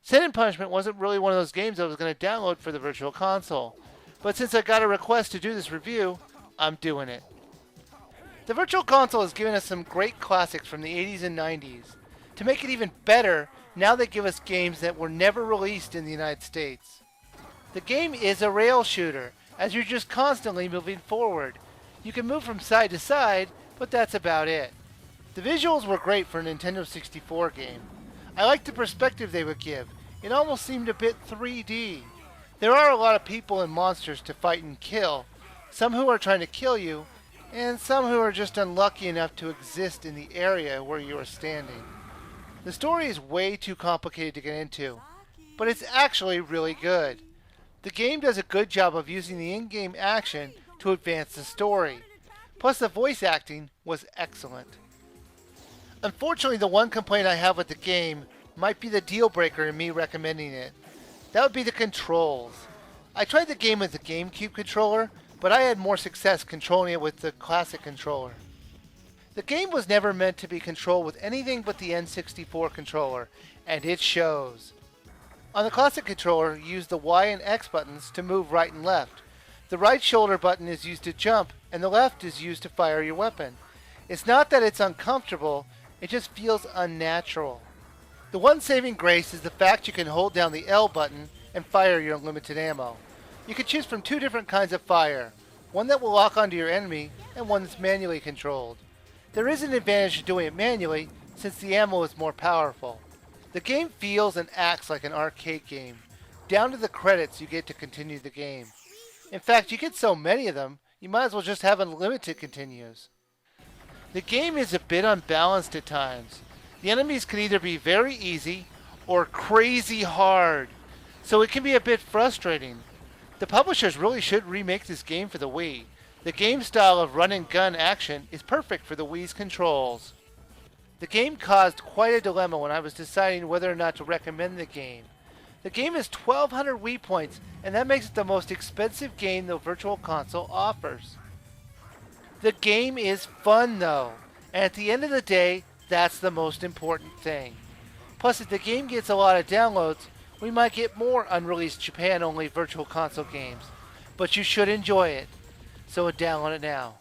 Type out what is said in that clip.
Sin and Punishment wasn't really one of those games I was going to download for the Virtual Console, but since I got a request to do this review, I'm doing it. The Virtual Console has given us some great classics from the 80s and 90s. To make it even better, now they give us games that were never released in the United States. The game is a rail shooter, as you're just constantly moving forward. You can move from side to side, but that's about it. The visuals were great for a Nintendo 64 game. I liked the perspective they would give. It almost seemed a bit 3D. There are a lot of people and monsters to fight and kill, some who are trying to kill you, and some who are just unlucky enough to exist in the area where you are standing. The story is way too complicated to get into, but it's actually really good. The game does a good job of using the in-game action to advance the story. Plus the voice acting was excellent. Unfortunately, the one complaint I have with the game might be the deal breaker in me recommending it. That would be the controls. I tried the game with the GameCube controller, but I had more success controlling it with the classic controller. The game was never meant to be controlled with anything but the N64 controller, and it shows. On the classic controller, you use the Y and X buttons to move right and left. The right shoulder button is used to jump, and the left is used to fire your weapon. It's not that it's uncomfortable, it just feels unnatural. The one saving grace is the fact you can hold down the L button and fire your unlimited ammo. You can choose from two different kinds of fire, one that will lock onto your enemy and one that's manually controlled. There is an advantage to doing it manually since the ammo is more powerful. The game feels and acts like an arcade game. Down to the credits you get to continue the game. In fact, you get so many of them, you might as well just have unlimited continues. The game is a bit unbalanced at times. The enemies can either be very easy or crazy hard, so it can be a bit frustrating. The publishers really should remake this game for the Wii. The game style of run and gun action is perfect for the Wii's controls. The game caused quite a dilemma when I was deciding whether or not to recommend the game. The game is 1,200 Wii points, and that makes it the most expensive game the Virtual Console offers. The game is fun though, and at the end of the day, that's the most important thing. Plus, if the game gets a lot of downloads, we might get more unreleased Japan-only Virtual Console games. But you should enjoy it, so download it now.